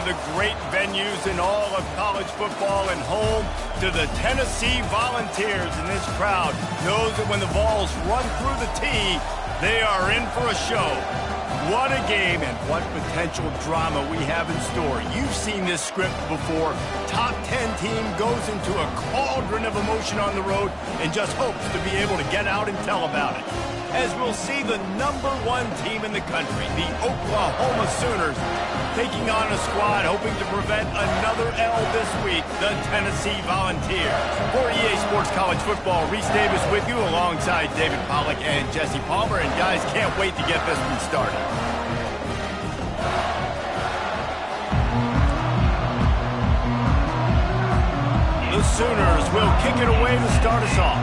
the great venues in all of college football and home to the Tennessee Volunteers. And this crowd knows that when the balls run through the tee, they are in for a show. What a game and what potential drama we have in store. You've seen this script before. Top 10 team goes into a cauldron of emotion on the road and just hopes to be able to get out and tell about it. As we'll see the #1 team in the country, the Oklahoma Sooners, taking on a squad hoping to prevent another L this week, the Tennessee Volunteers. For EA Sports College Football, Reese Davis with you alongside David Pollack and Jesse Palmer. And guys, can't wait to get this one started. The Sooners will kick it away to start us off.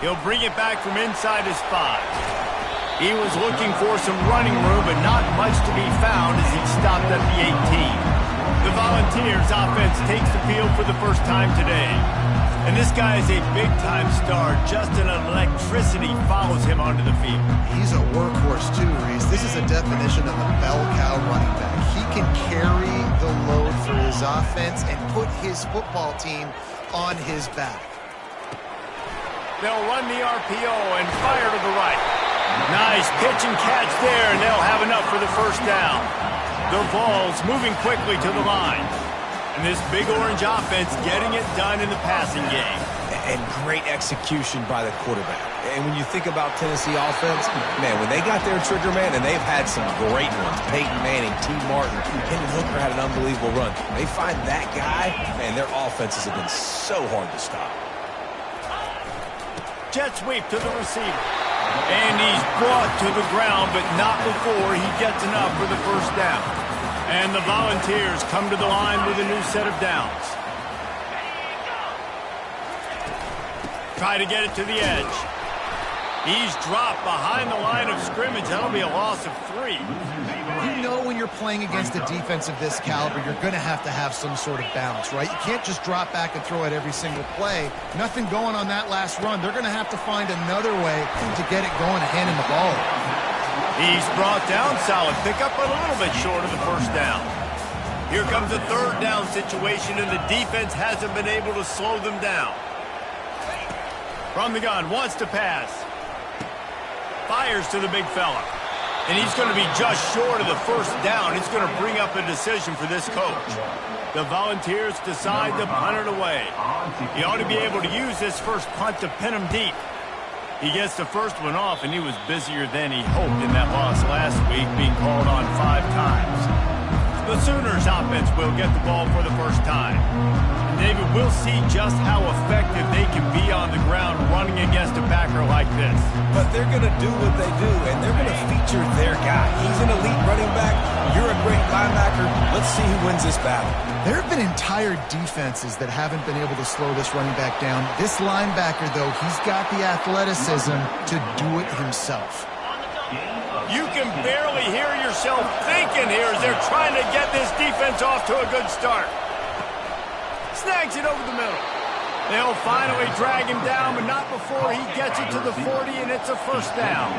He'll bring it back from inside his 5. He was looking for some running room, but not much to be found as he stopped at the 18. The Volunteers offense takes the field for the first time today. And this guy is a big-time star. Just an electricity follows him onto the field. He's a workhorse too, Reese. This is a definition of a bell cow running back. He can carry the load for his offense and put his football team on his back. They'll run the RPO and fire to the right. Nice pitch and catch there, and they'll have enough for the first down. The Vols moving quickly to the line. And this big orange offense getting it done in the passing game. And great execution by the quarterback. And when you think about Tennessee offense, man, when they got their trigger man, and they've had some great ones, Peyton Manning, T. Martin, Hendon Hooker had an unbelievable run. They find that guy, man, their offenses have been so hard to stop. Jet sweep to the receiver. And he's brought to the ground, but not before he gets enough for the first down. And the Volunteers come to the line with a new set of downs. Try to get it to the edge. He's dropped behind the line of scrimmage. That'll be a loss of 3. You know when you're playing against a defense of this caliber, you're going to have some sort of balance, right? You can't just drop back and throw it every single play. Nothing going on that last run. They're going to have to find another way to get it going and handing the ball. He's brought down, solid pickup, but a little bit short of the first down. Here comes a third down situation, and the defense hasn't been able to slow them down. From the gun, wants to pass. Fires to the big fella. And he's going to be just short of the first down. It's going to bring up a decision for this coach. The Volunteers decide to punt it away. He ought to be able to use this first punt to pin him deep. He gets the first one off, and he was busier than he hoped in that loss last week, being called on 5 times. The Sooners offense will get the ball for the first time. And David, we'll see just how effective they can be on the ground running against a backer like this. But they're going to do what they do, and they're going to feature their guy. He's an elite running back. You're a great linebacker. Let's see who wins this battle. There have been entire defenses that haven't been able to slow this running back down. This linebacker, though, he's got the athleticism to do it himself. You can barely hear yourself thinking here as they're trying to get this defense off to a good start. Snags it over the middle. They'll finally drag him down, but not before he gets it to the 40, and it's a first down.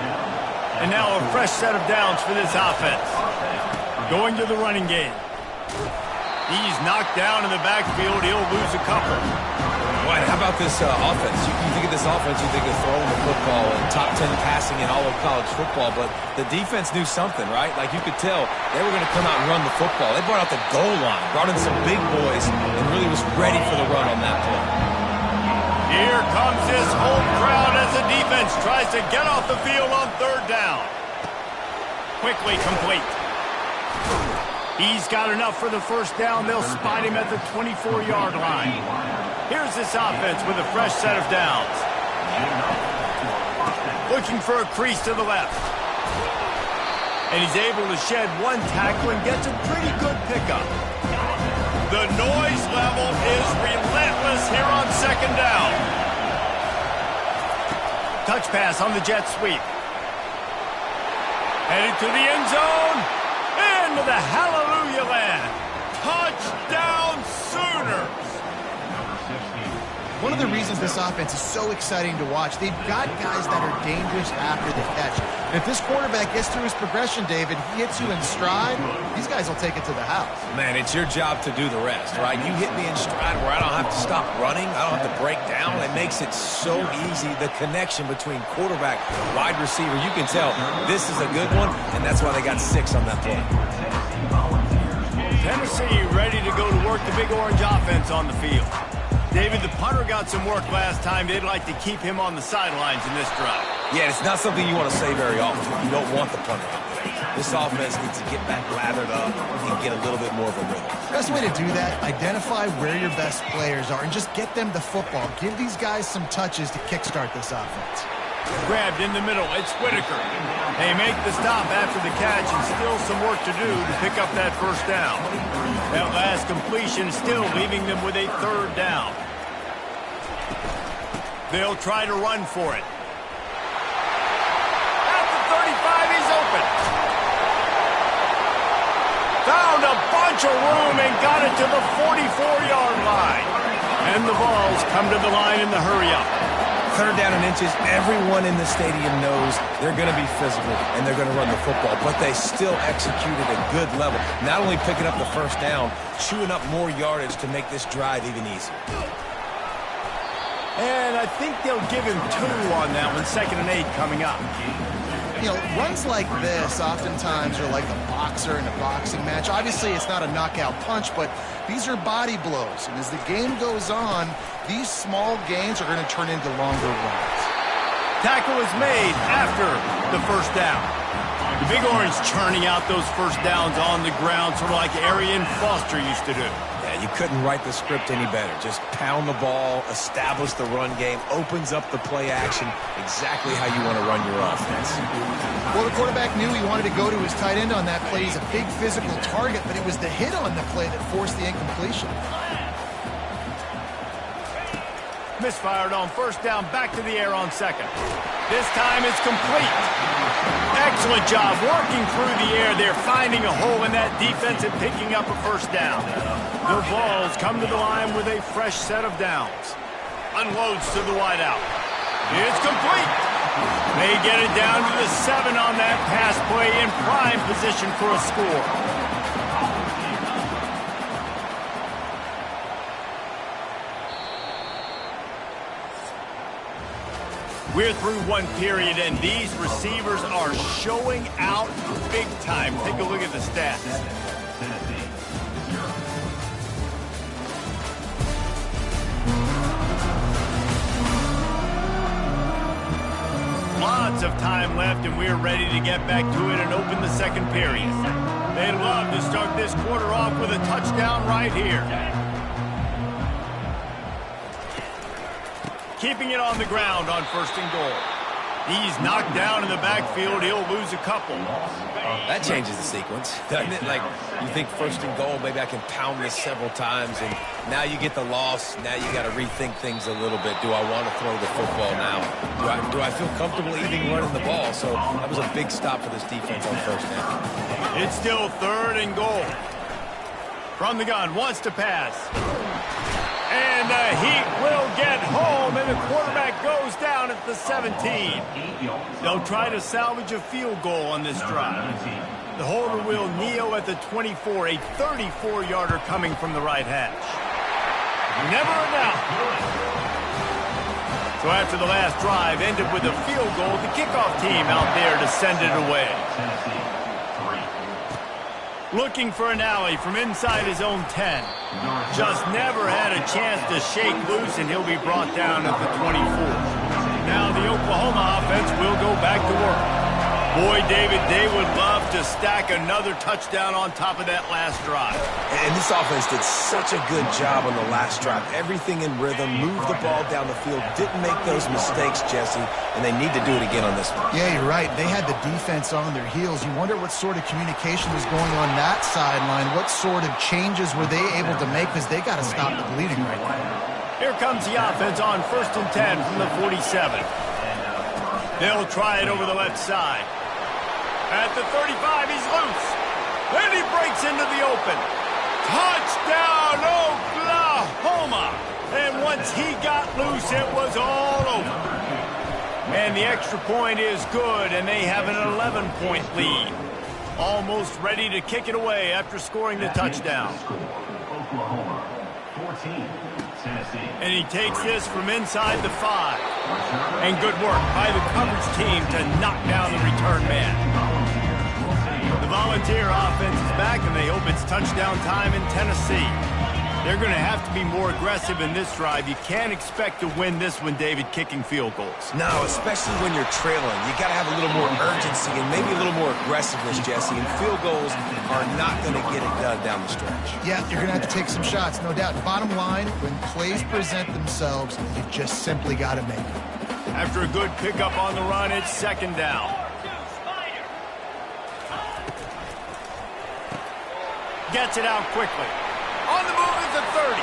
And now a fresh set of downs for this offense. Going to the running game. He's knocked down in the backfield. He'll lose a couple. What? How about this offense? You think of this offense, you think of throwing the football and top 10 passing in all of college football, but the defense knew something, right? Like you could tell they were going to come out and run the football. They brought out the goal line, brought in some big boys, and really was ready for the run on that play. Here comes this home crowd as the defense tries to get off the field on third down. Quickly complete. He's got enough for the first down. They'll spot him at the 24-yard line. Here's this offense with a fresh set of downs. Looking for a crease to the left. And he's able to shed one tackle and gets a pretty good pickup. The noise level is relentless here on second down. Touch pass on the jet sweep. Headed to the end zone. Into the hallelujah land. Touchdown Sooners. One of the reasons this offense is so exciting to watch, they've got guys that are dangerous after the catch. And if this quarterback gets through his progression, David, he hits you in stride, these guys will take it to the house. Man, it's your job to do the rest, right? You hit me in stride where I don't have to stop running. I don't have to break down. It makes it so easy, the connection between quarterback, wide receiver. You can tell this is a good one, and that's why they got 6 on that play. Tennessee ready to go to work the Big Orange offense on the field. David, the punter got some work last time. They'd like to keep him on the sidelines in this drive. Yeah, it's not something you want to say very often. You don't want the punter out there. This offense needs to get back lathered up and get a little bit more of a rhythm. Best way to do that, identify where your best players are and just get them the football. Give these guys some touches to kickstart this offense. Grabbed in the middle. It's Whitaker. They make the stop after the catch and still some work to do to pick up that first down. That last completion still leaving them with a 3rd down. They'll try to run for it. At the 35, he's open. Found a bunch of room and got it to the 44-yard line. And the balls come to the line in the hurry-up. 3rd down and inches, everyone in the stadium knows they're going to be physical and they're going to run the football, but they still executed a good level. Not only picking up the first down, chewing up more yardage to make this drive even easier. And I think they'll give him 2 on that one, 2nd and 8 coming up. You know, runs like this oftentimes are like a boxer in a boxing match. Obviously, it's not a knockout punch, but these are body blows. And as the game goes on, these small gains are going to turn into longer runs. Tackle is made after the first down. The Big Orange churning out those first downs on the ground, sort of like Arian Foster used to do. Yeah, you couldn't write the script any better. Just pound the ball, establish the run game, opens up the play action, exactly how you want to run your offense. Well, the quarterback knew he wanted to go to his tight end on that play. He's a big physical target, but it was the hit on the play that forced the incompletion. Misfired on first down, back to the air on 2nd. This time it's complete. Excellent job working through the air. They're finding a hole in that defense and picking up a first down. The balls come to the line with a fresh set of downs. Unloads to the wideout. It's complete. They get it down to the 7 on that pass play in prime position for a score. We're through one period, and these receivers are showing out big time. Take a look at the stats. Lots of time left, and we're ready to get back to it and open the 2nd period. They'd love to start this quarter off with a touchdown right here. Keeping it on the ground on 1st and goal. He's knocked down in the backfield. He'll lose a couple. That changes the sequence, doesn't it? Like, you think 1st and goal, maybe I can pound this several times, and now you get the loss. Now you got to rethink things a little bit. Do I want to throw the football now? Do I feel comfortable even running the ball? So that was a big stop for this defense on 1st down. It's still 3rd and goal. From the gun, wants to pass. And the Heat will get home, and the quarterback goes down at the 17. They'll try to salvage a field goal on this drive. The holder will kneel at the 24, a 34-yarder coming from the right hash. Never a doubt. So after the last drive ended with a field goal, the kickoff team out there to send it away. Looking for an alley from inside his own 10. Just never had a chance to shake loose, and he'll be brought down at the 24. Now the Oklahoma offense will go back to work. Boy, David, they would love to stack another touchdown on top of that last drive. And this offense did such a good job on the last drive. Everything in rhythm, moved the ball down the field, didn't make those mistakes, Jesse, and they need to do it again on this one. Yeah, you're right. They had the defense on their heels. You wonder what sort of communication was going on that sideline. What sort of changes were they able to make, because they got to stop the bleeding right now. Here comes the offense on 1st and 10 from the 47. They'll try it over the left side. At the 35, he's loose. Then he breaks into the open. Touchdown, Oklahoma! And once he got loose, it was all over. And the extra point is good, and they have an 11-point lead. Almost ready to kick it away after scoring the touchdown. Oklahoma, 14, Tennessee. And he takes this from inside the 5. And good work by the coverage team to knock down the return man. The Volunteer offense is back, and they hope it's touchdown time in Tennessee. They're going to have to be more aggressive in this drive. You can't expect to win this one, David, kicking field goals. No, especially when you're trailing. You got to have a little more urgency and maybe a little more aggressiveness, Jesse. And field goals are not going to get it done down the stretch. Yeah, you're going to have to take some shots, no doubt. Bottom line, when plays present themselves, you just simply got to make them. After a good pickup on the run, it's second down. Gets it out quickly. On the move is the 30.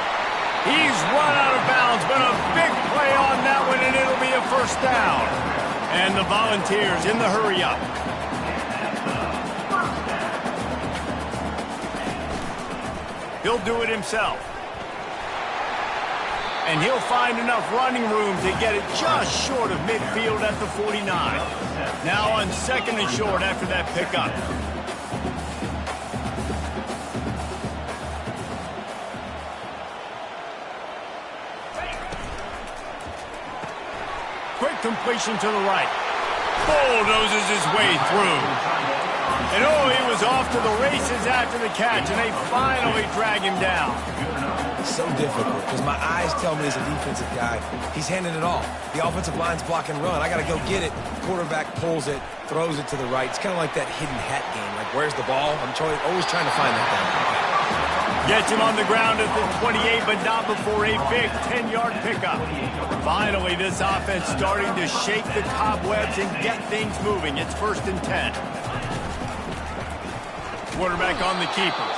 He's run out of bounds, but a big play on that one, and it'll be a first down. And the Volunteers in the hurry up. He'll do it himself. And he'll find enough running room to get it just short of midfield at the 49. Now on second and short after that pickup. Quick completion to the right. Bulldozes his way through. And oh, he was off to the races after the catch, and they finally drag him down. So difficult because my eyes tell me as a defensive guy, he's handing it off. The offensive line's block and run. I got to go get it. Quarterback pulls it, throws it to the right. It's kind of like that hidden hat game. Like, where's the ball? I'm always trying to find that down. Gets him on the ground at the 28, but not before a big 10-yard pickup. Finally, this offense starting to shake the cobwebs and get things moving. It's first and 10. Quarterback on the keeper.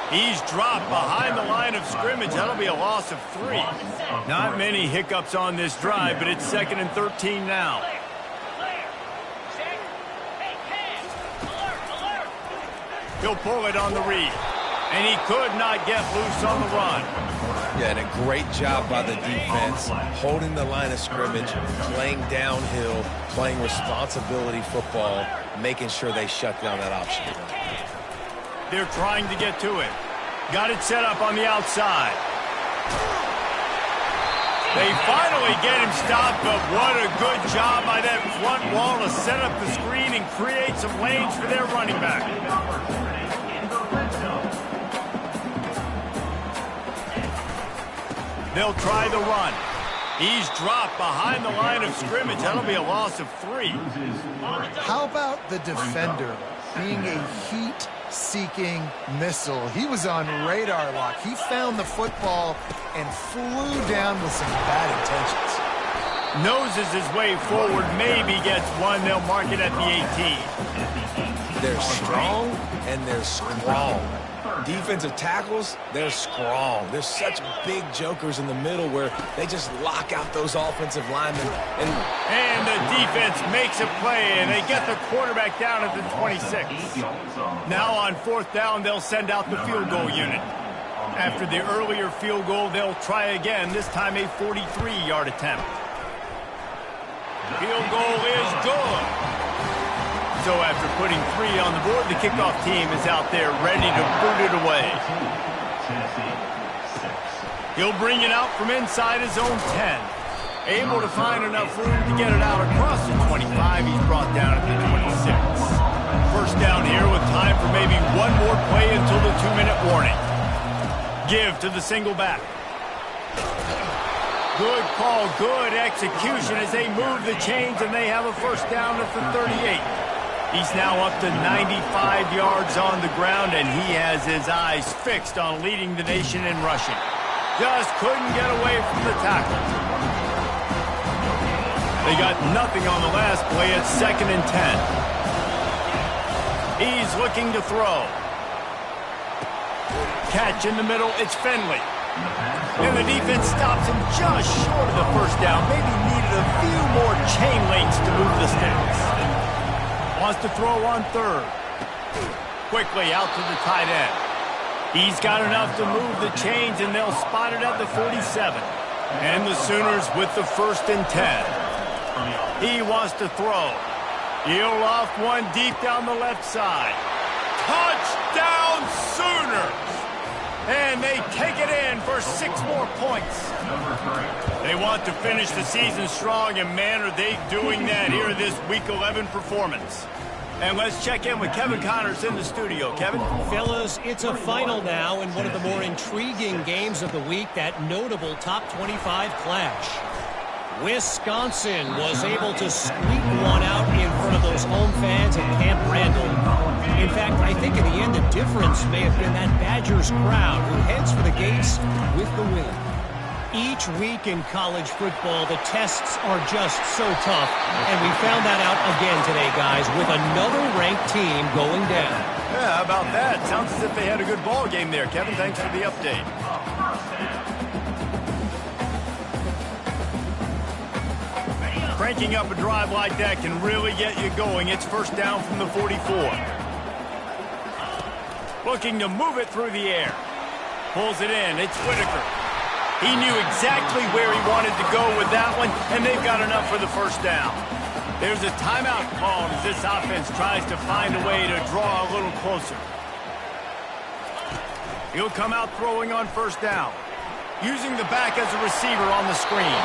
He's dropped behind the line of scrimmage. That'll be a loss of 3. Not many hiccups on this drive, but it's second and 13 now. He'll pull it on the read. And he could not get loose on the run. Yeah, and a great job by the defense, holding the line of scrimmage, playing downhill, playing responsibility football, making sure they shut down that option. They're trying to get to it. Got it set up on the outside. They finally get him stopped, but what a good job by that front wall to set up the screen and create some lanes for their running back. They'll try the run. He's dropped behind the line of scrimmage. That'll be a loss of 3. How about the defender being a heat-seeking missile? He was on radar lock. He found the football and flew down with some bad intentions. Noses his way forward, maybe gets one. They'll mark it at the 18. They're strong and they're strong. Defensive tackles, they're strong. There's such big jokers in the middle where they just lock out those offensive linemen. And the defense makes a play, and they get the quarterback down at the 26. Now on fourth down, they'll send out the field goal unit. After the earlier field goal, they'll try again, this time a 43-yard attempt. Field goal is good. So after putting 3 on the board, the kickoff team is out there ready to boot it away. He'll bring it out from inside his own 10. Able to find enough room to get it out across the 25. He's brought down at the 26. First down here with time for maybe one more play until the 2-minute warning. Give to the single back. Good call, good execution as they move the chains, and they have a first down at the 38. He's now up to 95 yards on the ground, and he has his eyes fixed on leading the nation in rushing. Just couldn't get away from the tackle. They got nothing on the last play. It's second and 10. He's looking to throw. Catch in the middle. It's Finley. And the defense stops him just short of the first down. Maybe needed a few more chain links to move the sticks. Wants to throw on third. Quickly out to the tight end. He's got enough to move the chains, and they'll spot it at the 47. And the Sooners with the 1st and 10. He wants to throw. He'll off one deep down the left side. Touchdown Sooners! And they take it in for 6 more points. They want to finish the season strong, and man, are they doing that here in this Week 11 performance. And let's check in with Kevin Connors in the studio. Kevin? Fellas, it's a final now in one of the more intriguing games of the week, that notable top 25 clash. Wisconsin was able to squeak one out in front of those home fans at Camp Randall. In fact, I think in the end the difference may have been that Badgers crowd who heads for the gates with the win. Each week in college football, the tests are just so tough, and we found that out again today, guys, with another ranked team going down. Yeah, how about that? Sounds as if they had a good ball game there. Kevin, thanks for the update. Cranking up a drive like that can really get you going. It's 1st down from the 44. Looking to move it through the air. Pulls it in. It's Whitaker. He knew exactly where he wanted to go with that one, and they've got enough for the 1st down. There's a timeout called as this offense tries to find a way to draw a little closer. He'll come out throwing on 1st down. Using the back as a receiver on the screen.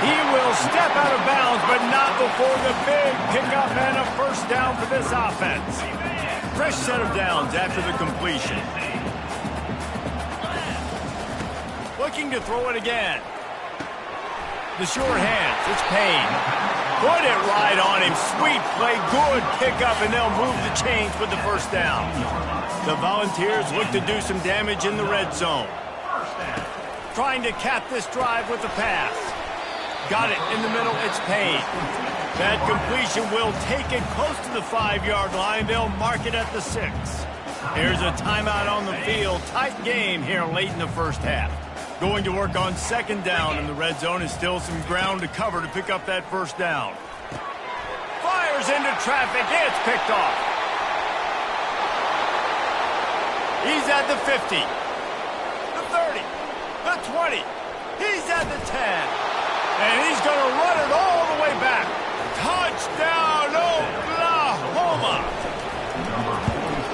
He will step out of bounds, but not before the big pickup and a 1st down for this offense. Fresh set of downs after the completion. Looking to throw it again. The sure hands. It's Payne. Put it right on him. Sweet play. Good pickup, and they'll move the chains with the 1st down. The Volunteers look to do some damage in the red zone. Trying to cap this drive with a pass. Got it in the middle. It's Payne. That completion will take it close to the 5-yard line. They'll mark it at the 6. Here's a timeout on the field. Tight game here late in the 1st half. Going to work on 2nd down in the red zone is still some ground to cover to pick up that 1st down. Fires into traffic. It's picked off. He's at the 50. The 30. The 20. He's at the 10. And he's going to run it all the way back. Touchdown, Oklahoma!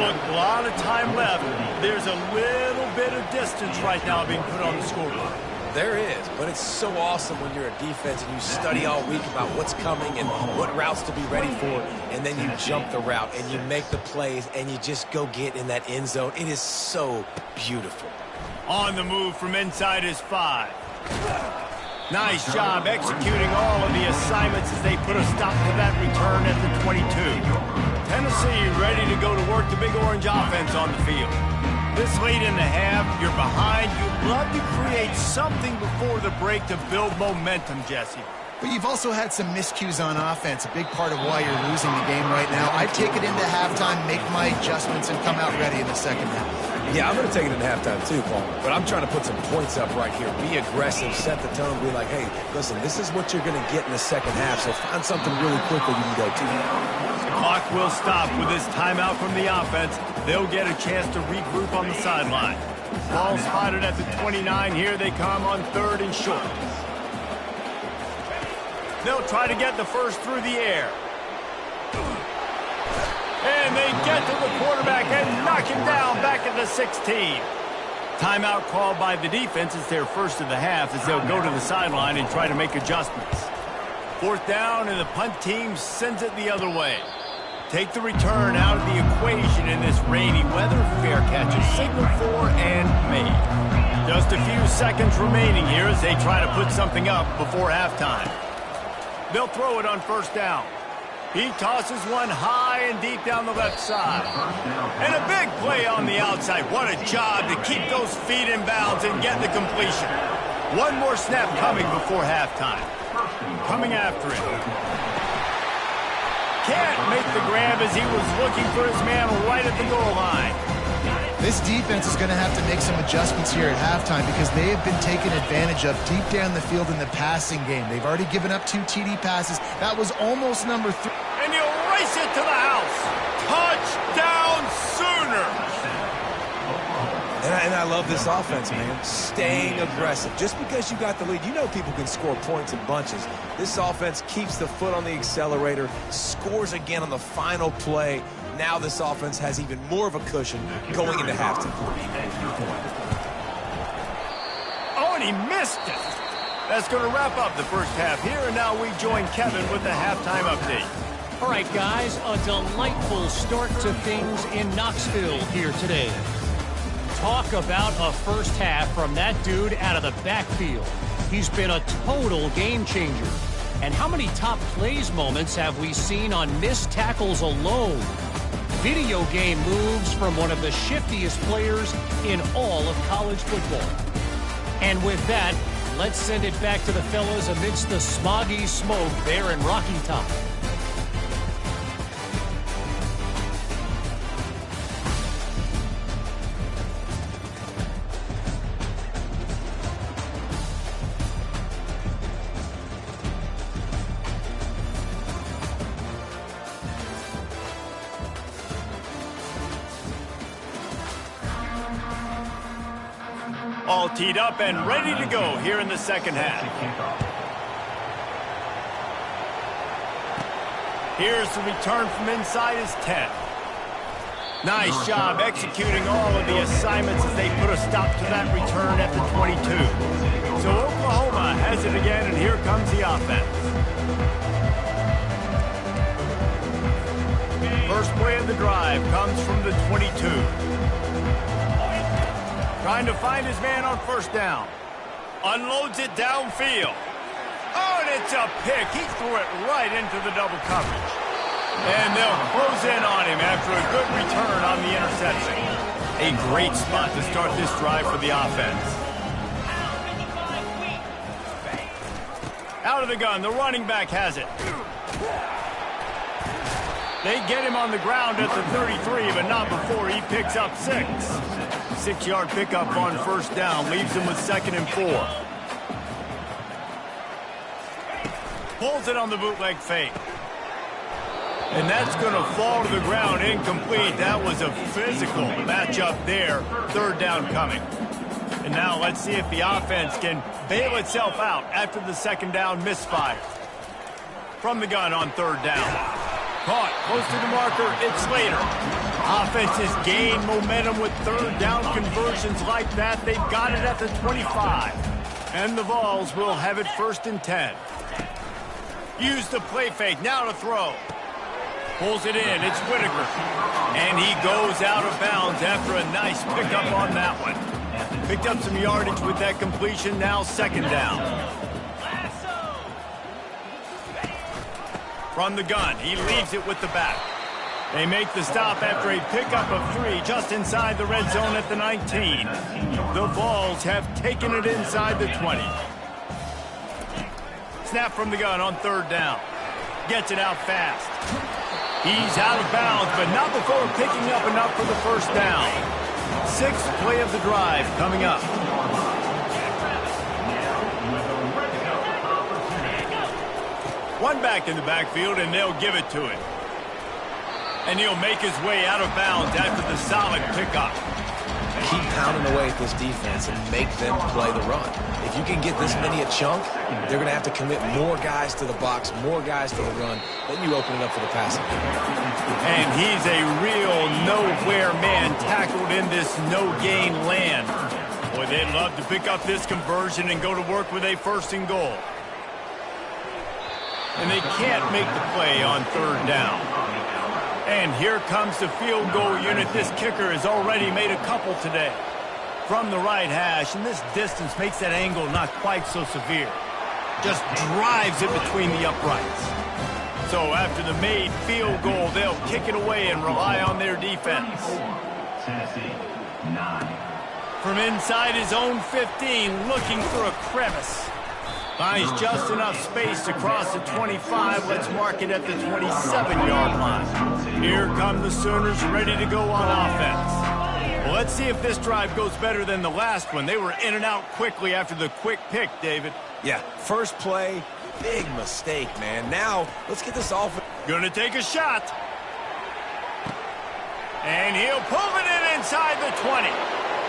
Look, a lot of time left. There's a little bit of distance right now being put on the scoreboard. There is, but it's so awesome when you're a defense and you study all week about what's coming and what routes to be ready for, and then you jump the route and you make the plays and you just go get in that end zone. It is so beautiful. On the move from inside his 5. Nice job executing all of the assignments as they put a stop to that return at the 22. Tennessee ready to go to work the Big Orange offense on the field. This late in the half, you're behind. You'd love to create something before the break to build momentum, Jesse. But you've also had some miscues on offense, a big part of why you're losing the game right now. I'd take it into halftime, make my adjustments, and come out ready in the 2nd half. Yeah, I'm going to take it into halftime too, Paul. But I'm trying to put some points up right here. Be aggressive, set the tone, be like, hey, listen, this is what you're going to get in the 2nd half, so find something really quick that you can go to. The clock will stop with this timeout from the offense. They'll get a chance to regroup on the sideline. Ball spotted at the 29. Here they come on 3rd and short. They'll try to get the 1st through the air. And they get to the quarterback and knock him down back at the 16. Timeout called by the defense. It's their 1st of the half as they'll go to the sideline and try to make adjustments. 4th down, and the punt team sends it the other way. Take the return out of the equation in this rainy weather. Fair catch is signaled for and made. Just a few seconds remaining here as they try to put something up before halftime. They'll throw it on 1st down. He tosses one high and deep down the left side. And a big play on the outside. What a job to keep those feet in bounds and get the completion. One more snap coming before halftime. Coming after it. Can't make the grab as he was looking for his man right at the goal line. This defense is going to have to make some adjustments here at halftime because they have been taken advantage of deep down the field in the passing game. They've already given up 2 TD passes. That was almost number 3. And he'll race it to the house. Touchdown Sooners! And I love this offense, man. Staying aggressive. Just because you got the lead, you know people can score points in bunches. This offense keeps the foot on the accelerator, scores again on the final play. Now this offense has even more of a cushion going into halftime. Oh, and he missed it. That's going to wrap up the first half here, and now we join Kevin with the halftime update. All right, guys, a delightful start to things in Knoxville here today. Talk about a first half from that dude out of the backfield. He's been a total game changer. And how many top plays moments have we seen on missed tackles alone? Video game moves from one of the shiftiest players in all of college football. And with that, let's send it back to the fellas amidst the smoggy smoke there in Rocky Top. All teed up and ready to go here in the second half. Here's the return from inside his 10. Nice job executing all of the assignments as they put a stop to that return at the 22. So Oklahoma has it again, and here comes the offense. First play of the drive comes from the 22. Trying to find his man on first down. Unloads it downfield. Oh, and it's a pick. He threw it right into the double coverage. And they'll close in on him after a good return on the interception. A great spot to start this drive for the offense. Out of the gun, the running back has it. They get him on the ground at the 33, but not before he picks up 6. 6-yard pickup on first down, leaves him with 2nd and 4. Pulls it on the bootleg fake. And that's going to fall to the ground incomplete. That was a physical matchup there. 3rd down coming. And now let's see if the offense can bail itself out after the 2nd down misfire. From the gun on 3rd down. Caught close to the marker, it's Slater. Offense has gained momentum with 3rd down conversions like that. They've got it at the 25. And the Vols will have it 1st and 10. Use the play fake, now to throw. Pulls it in, it's Whitaker. And he goes out of bounds after a nice pickup on that one. Picked up some yardage with that completion, now 2nd down. From the gun, he leaves it with the back. They make the stop after a pickup of 3 just inside the red zone at the 19. The Vols have taken it inside the 20. Snap from the gun on 3rd down. Gets it out fast. He's out of bounds, but not before picking up enough for the 1st down. 6th play of the drive coming up. One back in the backfield, and they'll give it to him. And he'll make his way out of bounds after the solid pickup. Keep pounding away at this defense and make them play the run. If you can get this many a chunk, they're going to have to commit more guys to the box, more guys to the run. Then you open it up for the passing. And he's a real nowhere man tackled in this no-gain land. Boy, they'd love to pick up this conversion and go to work with a 1st and goal. And they can't make the play on 3rd down. And here comes the field goal unit. This kicker has already made a couple today. From the right hash, and this distance makes that angle not quite so severe. Just drives it between the uprights. So after the made field goal, they'll kick it away and rely on their defense. Tennessee, 9. From inside his own 15, looking for a crevice. Finds just enough space to cross the 25. Let's mark it at the 27-yard line. Here come the Sooners ready to go on offense. Well, let's see if this drive goes better than the last one. They were in and out quickly after the quick pick, David. Yeah, first play, big mistake, man. Now, let's get this off. Gonna take a shot. And he'll pull it in inside the 20.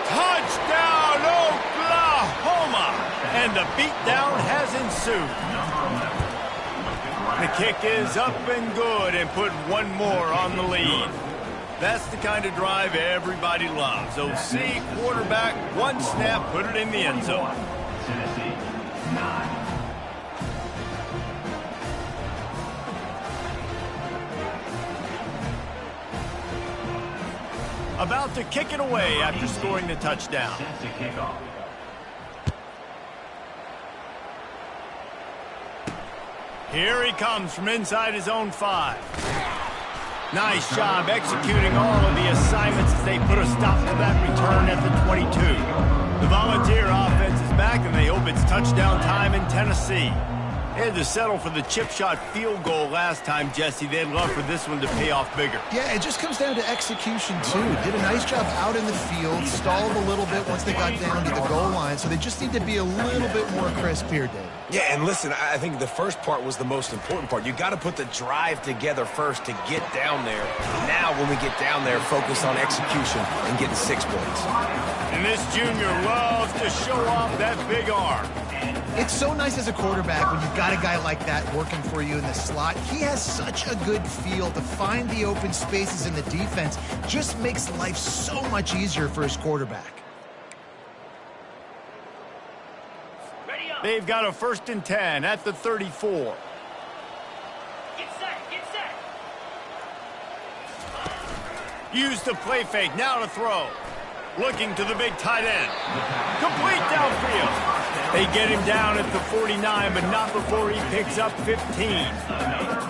Touchdown, Oklahoma! And the beatdown has ensued. The kick is up and good and put one more on the lead. That's the kind of drive everybody loves. OC, quarterback, one snap, put it in the end zone. Tennessee, 9. About to kick it away after scoring the touchdown. Set to kickoff. Here he comes from inside his own 5. Nice job executing all of the assignments as they put a stop to that return at the 22. The Volunteer offense is back, and they hope it's touchdown time in Tennessee. They had to settle for the chip shot field goal last time, Jesse. They'd love for this one to pay off bigger. Yeah, it just comes down to execution, too. Did a nice job out in the field, stalled a little bit once they got down to the goal line, so they just need to be a little bit more crisp here, Dave. Yeah, and listen, I think the first part was the most important part. You got to put the drive together first to get down there. Now, when we get down there, focus on execution and getting 6 points. And this junior loves to show off that big arm. It's so nice as a quarterback when you've got a guy like that working for you in the slot. He has such a good feel to find the open spaces in the defense. Just makes life so much easier for his quarterback. They've got a 1st and 10 at the 34. Get set, get set. Use the play fake, now to throw. Looking to the big tight end. Complete downfield. They get him down at the 49, but not before he picks up 15.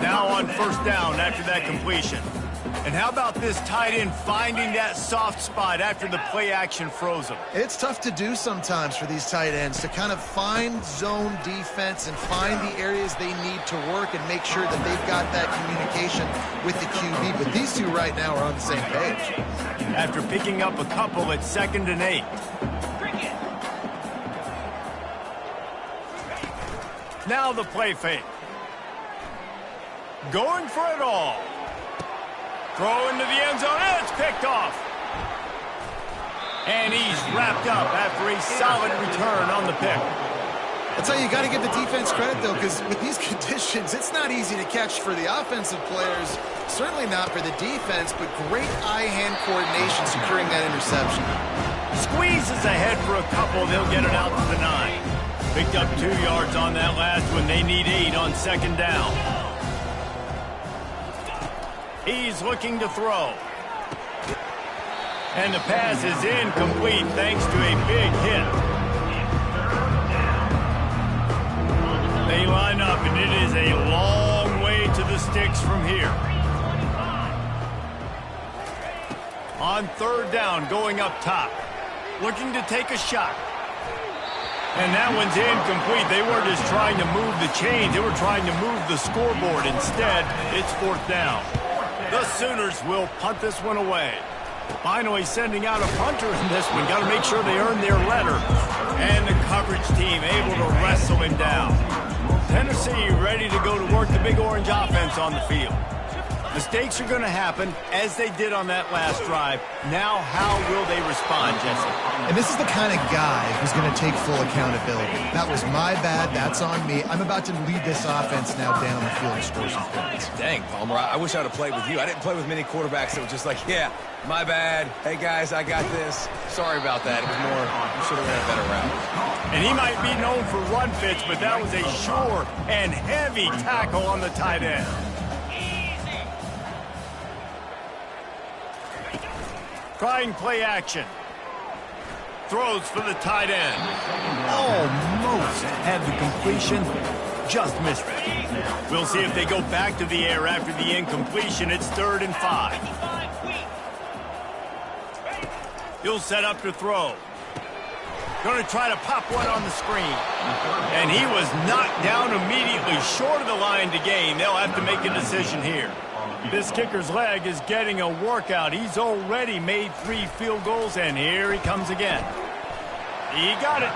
Now on 1st down after that completion. And how about this tight end finding that soft spot after the play action froze him? It's tough to do sometimes for these tight ends to kind of find zone defense and find the areas they need to work and make sure that they've got that communication with the QB. But these two right now are on the same page. After picking up a couple at 2nd and 8. Now the play fake. Going for it all. Throw into the end zone, and it's picked off. And he's wrapped up after a solid return on the pick. That's how you got to give the defense credit, though, because with these conditions, it's not easy to catch for the offensive players. Certainly not for the defense, but great eye-hand coordination securing that interception. Squeezes ahead for a couple. They'll get it out to the 9. Picked up 2 yards on that last one. They need 8 on 2nd down. He's looking to throw. And the pass is incomplete thanks to a big hit. They line up, and it is a long way to the sticks from here. On 3rd down, going up top. Looking to take a shot. And that one's incomplete. They were just trying to move the chains. They were trying to move the scoreboard. Instead, it's 4th down. The Sooners will punt this one away. Finally sending out a punter in this one. Got to make sure they earn their letter. And the coverage team able to wrestle him down. Tennessee ready to go to work the Big Orange offense on the field. Mistakes are going to happen, as they did on that last drive. Now, how will they respond, Jesse? And this is the kind of guy who's going to take full accountability. That was my bad. That's on me. I'm about to lead this offense now down the field and score some points. Dang, Palmer, I wish I'd have played with you. I didn't play with many quarterbacks that were just like, yeah, my bad. Hey, guys, I got this. Sorry about that. It was more, you should have ran a better route. And he might be known for run fits, but that was a sure and heavy tackle on the tight end. Trying play action. Throws for the tight end. Almost had the completion. Just missed it. We'll see if they go back to the air after the incompletion. It's 3rd and 5. He'll set up to throw. Going to try to pop one on the screen. And he was knocked down immediately short of the line to gain. They'll have to make a decision here. This kicker's leg is getting a workout. He's already made 3 field goals, and here he comes again. He got it.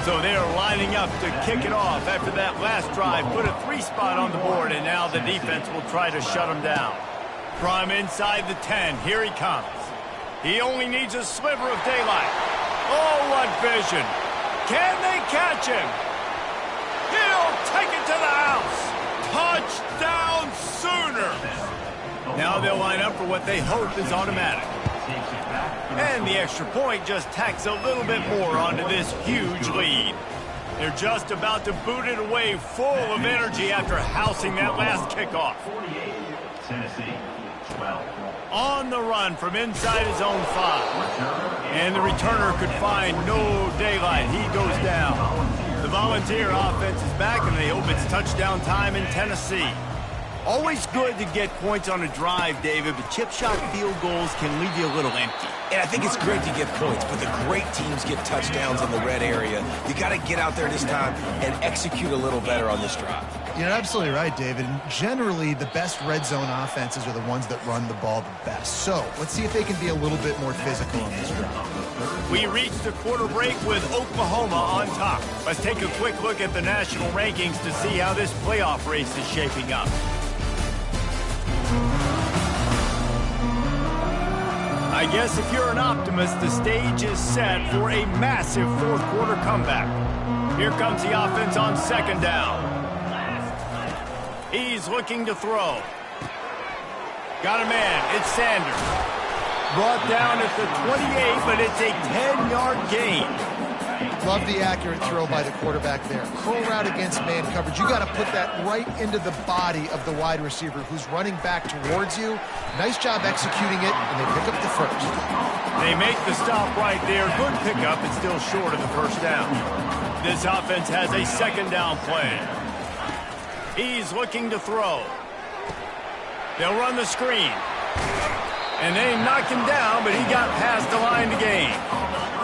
So they're lining up to kick it off after that last drive. Put a 3 spot on the board, and now the defense will try to shut him down. From inside the 10, here he comes. He only needs a sliver of daylight. Oh, what vision. Can they catch him? He'll take it to the house. Touchdown Sooners. Now they'll line up for what they hope is automatic. And the extra point just tacks a little bit more onto this huge lead. They're just about to boot it away full of energy after housing that last kickoff. 48, Tennessee, 12. On the run from inside his own 5. And the returner could find no daylight. He goes down. The Volunteer offense is back, and they hope it's touchdown time in Tennessee. Always good to get points on a drive, David, but chip shot field goals can leave you a little empty. And I think it's great to get points, but the great teams get touchdowns in the red area. You got to get out there this time and execute a little better on this drive. You're absolutely right, David. And generally, the best red zone offenses are the ones that run the ball the best. So let's see if they can be a little bit more physical on this drive. We reached the quarter break with Oklahoma on top. Let's take a quick look at the national rankings to see how this playoff race is shaping up. I guess if you're an optimist, the stage is set for a massive fourth quarter comeback. Here comes the offense on second down. He's looking to throw. Got a man. It's Sanders. Brought down at the 28, but it's a 10-yard gain. Love the accurate throw by the quarterback there. Curl route against man coverage. You got to put that right into the body of the wide receiver who's running back towards you. Nice job executing it, and they pick up the first. They make the stop right there. Good pickup. It's still short of the first down. This offense has a second down play. He's looking to throw. They'll run the screen. And they knock him down, but he got past the line to gain.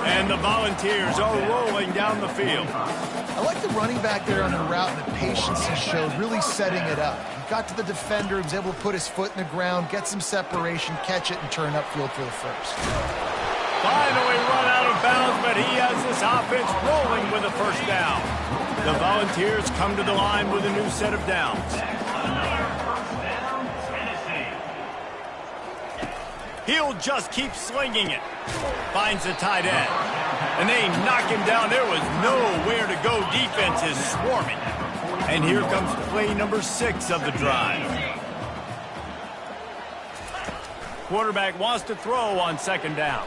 And the Volunteers are rolling down the field. I like the running back there on the route and the patience he showed, really setting it up. He got to the defender, he was able to put his foot in the ground, get some separation, catch it, and turn upfield for the first. Finally run out of bounds, but he has this offense rolling with a first down. The Volunteers come to the line with a new set of downs. He'll just keep slinging it. Finds the tight end. And they knock him down. There was nowhere to go. Defense is swarming. And here comes play number 6 of the drive. Quarterback wants to throw on second down.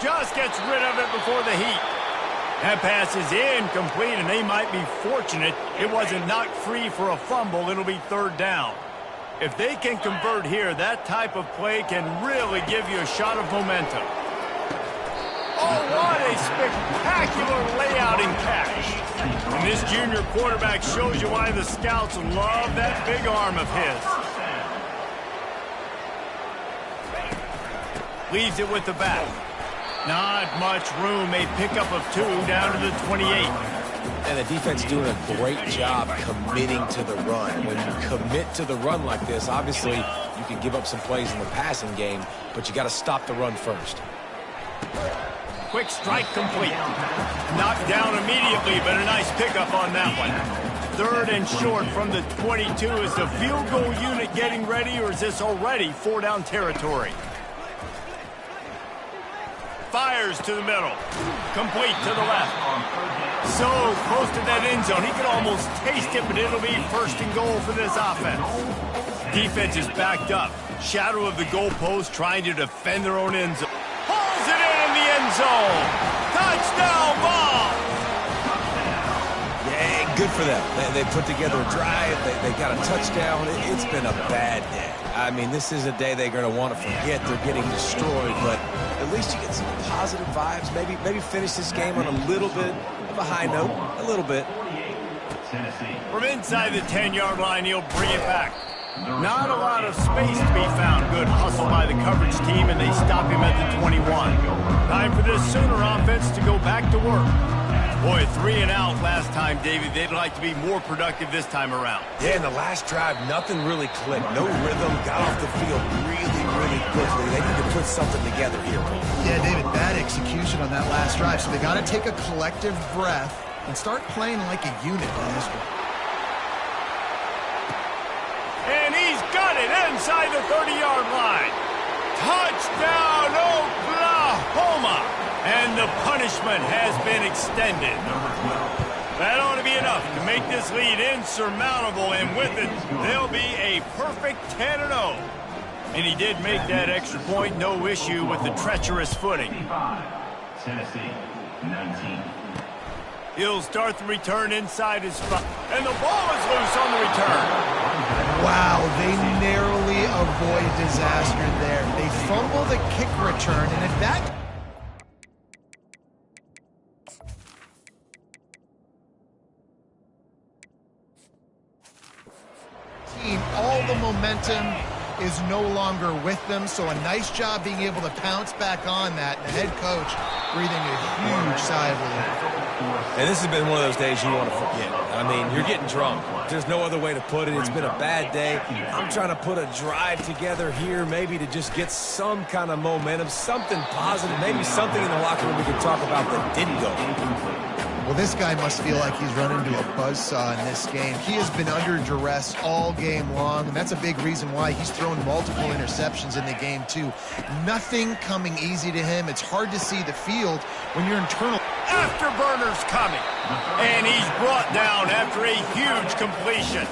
Just gets rid of it before the heat. That pass is incomplete, and they might be fortunate it wasn't knocked free for a fumble. It'll be third down. If they can convert here, that type of play can really give you a shot of momentum. Oh, what a spectacular layout and catch. And this junior quarterback shows you why the scouts love that big arm of his. Leaves it with the back. Not much room. A pickup of 2 down to the 28. And the defense doing a great job committing to the run. When you commit to the run like this, obviously you can give up some plays in the passing game, but you got to stop the run first. Quick strike complete. Knocked down immediately, but a nice pickup on that one. Third and short from the 22. Is the field goal unit getting ready, or is this already 4-down territory? Fires to the middle. Complete to the left. So close to that end zone. He could almost taste it, but it'll be first and goal for this offense. Defense is backed up. Shadow of the goalpost trying to defend their own end zone. Pulls it in the end zone. Touchdown ball. Yeah, good for them. They put together a drive. They got a touchdown. It's been a bad day. I mean, this is a day they're going to want to forget. They're getting destroyed, but at least you get some positive vibes. Maybe finish this game on a little bit of a high note. A little bit. From inside the 10-yard line, he'll bring it back. Not a lot of space to be found. Good hustle by the coverage team, and they stop him at the 21. Time for this Sooner offense to go back to work. Boy, 3 and out last time, David. They'd like to be more productive this time around. Yeah, in the last drive, nothing really clicked. No rhythm, got off the field really quickly. They need to put something together here. Yeah, David, bad execution on that last drive. So they got to take a collective breath and start playing like a unit on this one. And he's got it inside the 30-yard line. Touchdown, Oklahoma! And the punishment has been extended. That ought to be enough to make this lead insurmountable, and with it, they'll be a perfect 10-0. And he did make that extra point, no issue with the treacherous footing. Tennessee, 19. He'll start the return inside his spot, and the ball is loose on the return. Wow, they narrowly avoid disaster there. They fumble the kick return, and if that... all the momentum is no longer with them, so a nice job being able to pounce back on that, and the head coach breathing a huge sigh of relief. And this has been one of those days you want to forget. I mean, you're getting drunk. There's no other way to put it. It's been a bad day. I'm trying to put a drive together here, maybe to just get some kind of momentum, something positive, maybe something in the locker room we can talk about that didn't go. Well, this guy must feel like he's run into a buzzsaw in this game. He has been under duress all game long, and that's a big reason why he's thrown multiple interceptions in the game, too. Nothing coming easy to him. It's hard to see the field when you're internal. Afterburner's coming, and he's brought down after a huge completion.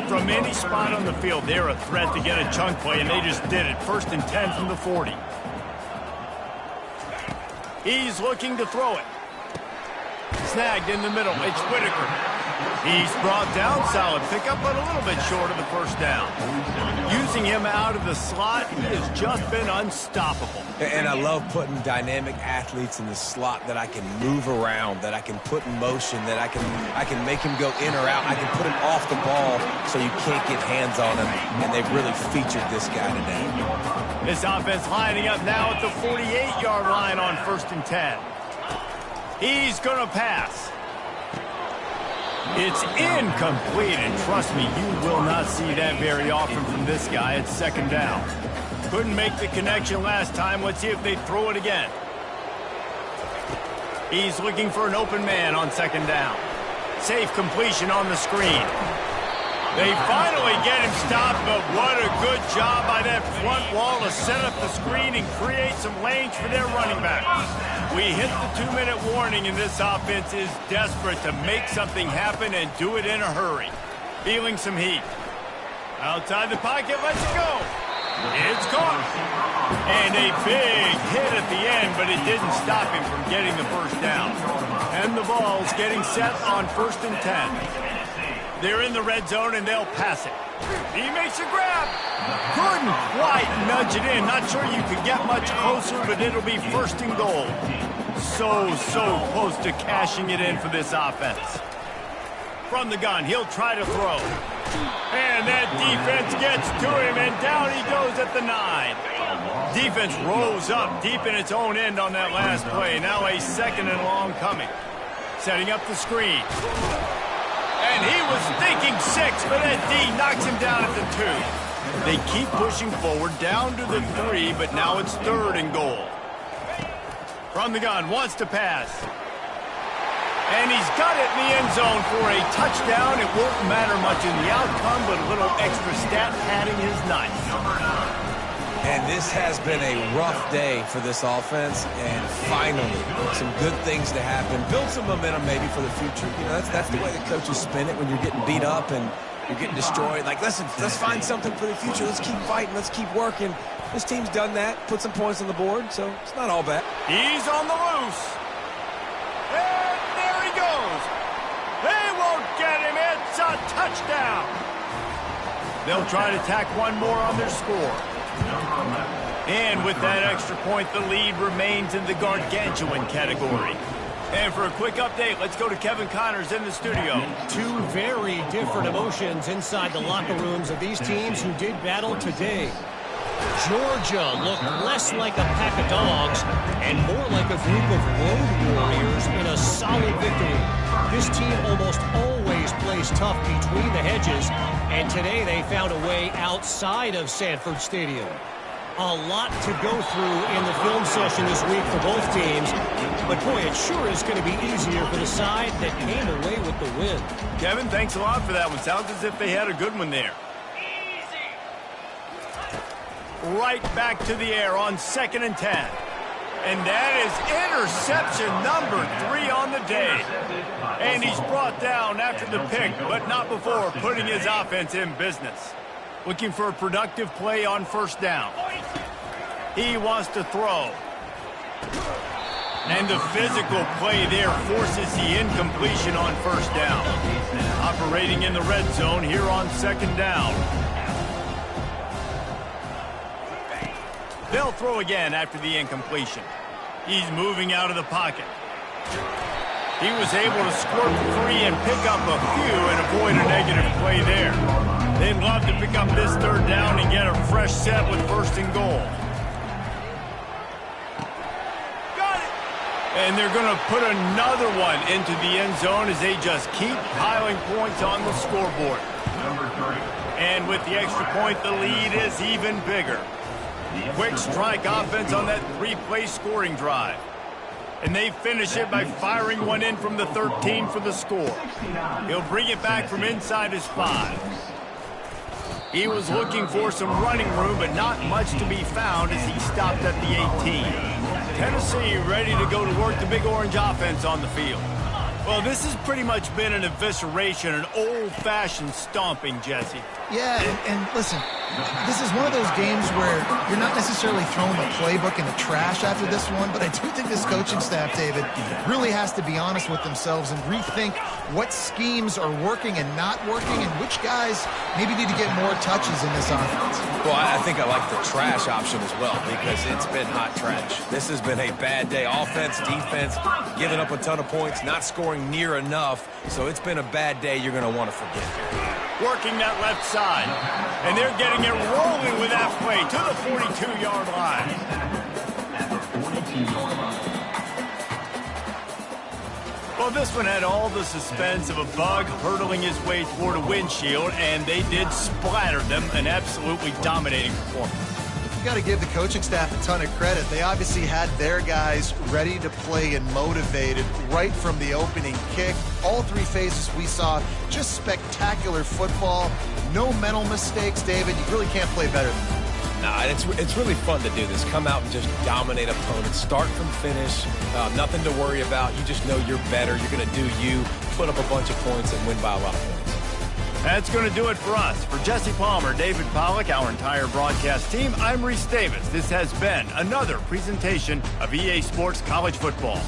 From any spot on the field, they're a threat to get a chunk play, and they just did it. 1st and 10 from the 40. He's looking to throw it. Snagged in the middle. It's Whitaker. He's brought down. Solid pickup, but a little bit short of the 1st down. Using him out of the slot, he has just been unstoppable. And I love putting dynamic athletes in the slot that I can move around, that I can put in motion, that I can make him go in or out. I can put him off the ball so you can't get hands on him, and they've really featured this guy today. This offense lining up now at the 48-yard line on 1st and 10. He's going to pass. It's incomplete, and trust me, you will not see that very often from this guy. It's 2nd down. Couldn't make the connection last time. Let's see if they throw it again. He's looking for an open man on 2nd down. Safe completion on the screen. They finally get him stopped, but what a good job by that front wall to set up the screen and create some lanes for their running back. We hit the 2-minute warning, and this offense is desperate to make something happen and do it in a hurry. Feeling some heat. Outside the pocket, let's go. It's caught. And a big hit at the end, but it didn't stop him from getting the 1st down. And the ball's getting set on 1st and 10. They're in the red zone, and they'll pass it. He makes a grab. Couldn't quite nudge it in. Not sure you could get much closer, but it'll be 1st and goal. So close to cashing it in for this offense. From the gun, he'll try to throw. And that defense gets to him, and down he goes at the 9. Defense rose up deep in its own end on that last play. Now a 2nd and long coming. Setting up the screen. And he was thinking 6, but that D knocks him down at the 2. They keep pushing forward, down to the 3, but now it's 3rd and goal. From the gun, wants to pass. And he's got it in the end zone for a touchdown. It won't matter much in the outcome, but a little extra stat padding is nice. And this has been a rough day for this offense, and finally, some good things to happen. Build some momentum maybe for the future. You know, that's the way the coaches spin it when you're getting beat up and you're getting destroyed. Like, listen, let's find something for the future. Let's keep fighting. Let's keep working. This team's done that, put some points on the board, so it's not all bad. He's on the loose. And there he goes. They won't get him. It's a touchdown. They'll try to tack one more on their score. And with that extra point, the lead remains in the gargantuan category. And for a quick update, let's go to Kevin Connors in the studio. 2 very different emotions inside the locker rooms of these teams who did battle today. Georgia looked less like a pack of dogs and more like a group of road warriors in a solid victory. This team almost always plays tough between the hedges, and today they found a way outside of Sanford Stadium. A lot to go through in the film session this week for both teams, but boy, it sure is going to be easier for the side that came away with the win. Kevin, thanks a lot for that one. Sounds as if they had a good one there. right back to the air on 2nd and 10. And that is interception number 3 on the day. And he's brought down after the pick, but not before putting his offense in business. Looking for a productive play on 1st down. He wants to throw. And the physical play there forces the incompletion on 1st down. Operating in the red zone here on 2nd down. They'll throw again after the incompletion. He's moving out of the pocket. He was able to squirt free and pick up a few and avoid a negative play there. They'd love to pick up this 3rd down and get a fresh set with 1st and goal. And they're going to put another one into the end zone as they just keep piling points on the scoreboard. And with the extra point, the lead is even bigger. Quick strike offense on that 3-play scoring drive. And they finish it by firing one in from the 13 for the score. He'll bring it back from inside his 5. He was looking for some running room, but not much to be found as he stopped at the 18. Tennessee ready to go to work the Big Orange offense on the field. Well, this has pretty much been an evisceration, an old-fashioned stomping, Jesse. Yeah, and listen, this is one of those games where you're not necessarily throwing the playbook in the trash after this one, but I do think this coaching staff, David, really has to be honest with themselves and rethink what schemes are working and not working and which guys maybe need to get more touches in this offense. Well, I think I like the trash option as well because it's been hot trash. This has been a bad day. Offense, defense, giving up a ton of points, not scoring near enough. So it's been a bad day you're going to want to forget. Working that left side. And they're getting it rolling with that play to the 42-yard line. Well, this one had all the suspense of a bug hurtling his way toward a windshield, and they did splatter them, an absolutely dominating performance. You got to give the coaching staff a ton of credit. They obviously had their guys ready to play and motivated right from the opening kick. All 3 phases we saw just spectacular football. No mental mistakes, David. You really can't play better than that. Nah, it's really fun to do this. Come out and just dominate opponents. Start from finish. Nothing to worry about. You just know you're better. You're going to do you, put up a bunch of points, and win by a lot of points. That's going to do it for us. For Jesse Palmer, David Pollack, our entire broadcast team, I'm Reese Davis. This has been another presentation of EA Sports College Football.